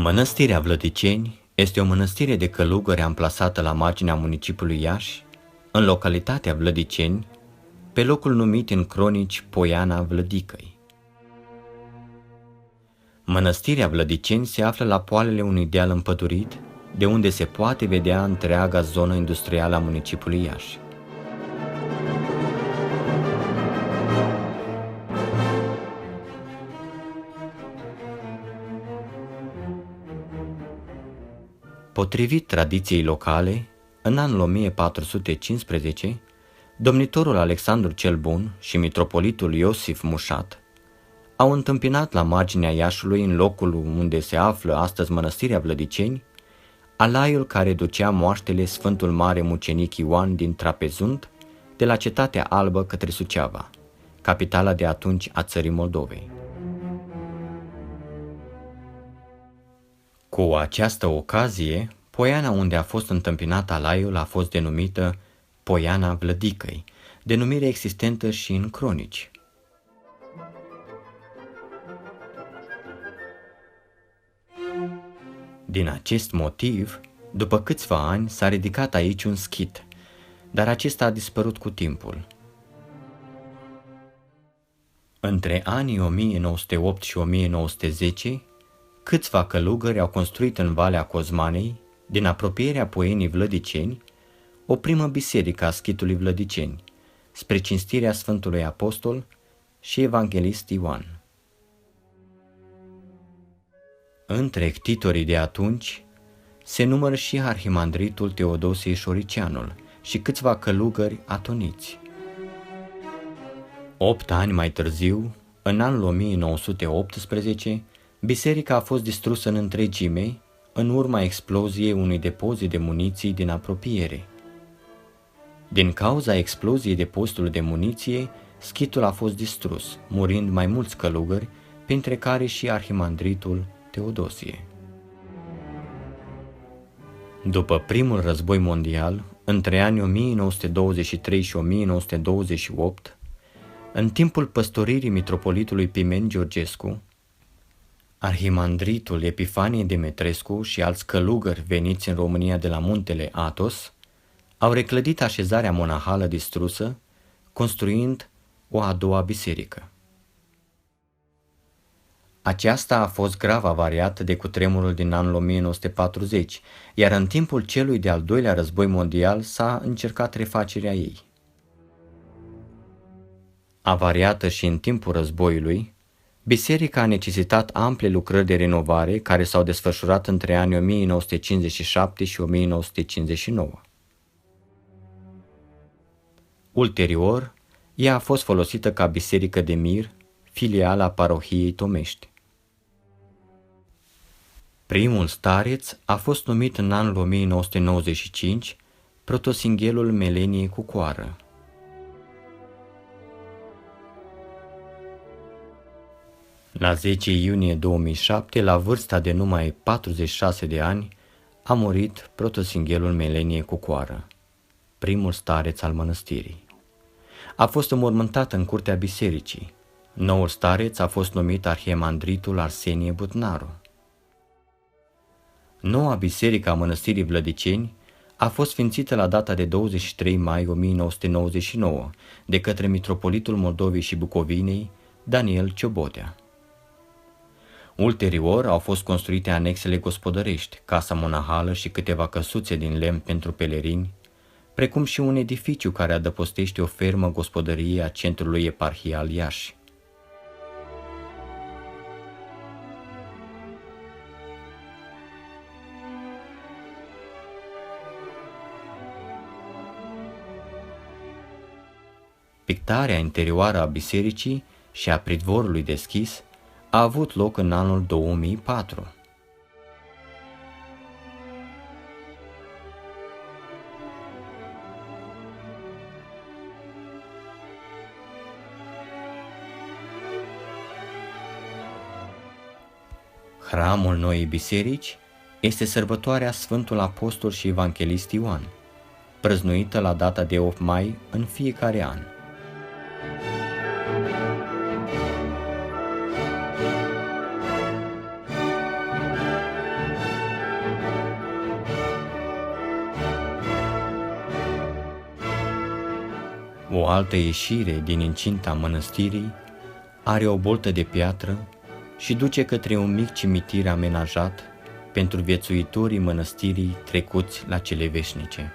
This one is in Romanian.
Mănăstirea Vlădiceni este o mănăstire de călugări amplasată la marginea municipiului Iași, în localitatea Vlădiceni, pe locul numit în cronici Poiana Vlădicăi. Mănăstirea Vlădiceni se află la poalele unui deal împădurit, de unde se poate vedea întreaga zonă industrială a municipiului Iași. Potrivit tradiției locale, în anul 1415, domnitorul Alexandru cel Bun și mitropolitul Iosif Mușat au întâmpinat la marginea Iașului, în locul unde se află astăzi mănăstirea Vlădiceni, alaiul care ducea moaștele Sfântul Mare Mucenic Ioan din Trapezunt de la Cetatea Albă către Suceava, capitala de atunci a țării Moldovei. Cu această ocazie, poiana unde a fost întâmpinat alaiul a fost denumită Poiana Vlădicăi, denumire existentă și în cronici. Din acest motiv, după câțiva ani s-a ridicat aici un schit, dar acesta a dispărut cu timpul. Între anii 1908 și 1910, câțiva călugări au construit în Valea Cozmanei, din apropierea Poienii Vlădiceni, o primă biserică a schitului Vlădiceni, spre cinstirea Sfântului Apostol și Evanghelist Ioan. Între ctitorii de atunci se numără și arhimandritul Teodosie Șoricianul și câțiva călugări atoniți. 8 ani mai târziu, în anul 1918, biserica a fost distrusă în întregime în urma exploziei unui depozit de muniții din apropiere. Din cauza exploziei depozitului de muniție, schitul a fost distrus, murind mai mulți călugări, printre care și arhimandritul Teodosie. După primul război mondial, între anii 1923 și 1928, în timpul păstoririi mitropolitului Pimen Georgescu, arhimandritul Epifanie Demetrescu și alți călugări veniți în România de la muntele Athos au reclădit așezarea monahală distrusă, construind o a doua biserică. Aceasta a fost grav avariată de cutremurul din anul 1940, iar în timpul celui de-al doilea război mondial s-a încercat refacerea ei. Avariată și în timpul războiului, biserica a necesitat ample lucrări de renovare care s-au desfășurat între anii 1957 și 1959. Ulterior, ea a fost folosită ca biserică de mir, filială a parohiei Tomești. Primul stareț a fost numit în anul 1995 protosinghelul Meleniei Cucoară. La 10 iunie 2007, la vârsta de numai 46 de ani, a murit protosinghelul Meleniei Cucoară, primul stareț al mănăstirii. A fost înmormântat în curtea bisericii. Noul stareț a fost numit arhimandritul Arsenie Butnaru. Noua biserică a mănăstirii Vlădiceni a fost sfințită la data de 23 mai 1999 de către mitropolitul Moldovei și Bucovinei, Daniel Ciobotea. Ulterior au fost construite anexele gospodărești, casa monahală și câteva căsuțe din lemn pentru pelerini, precum și un edificiu care adăpostește o fermă gospodărie a centrului eparhial Iași. Pictarea interioară a bisericii și a pridvorului deschis a avut loc în anul 2004. Hramul noii biserici este sărbătoarea Sfântul Apostol și Evanghelist Ioan, prăznuită la data de 8 mai în fiecare an. O altă ieșire din incinta mănăstirii are o boltă de piatră și duce către un mic cimitir amenajat pentru viețuitorii mănăstirii trecuți la cele veșnice.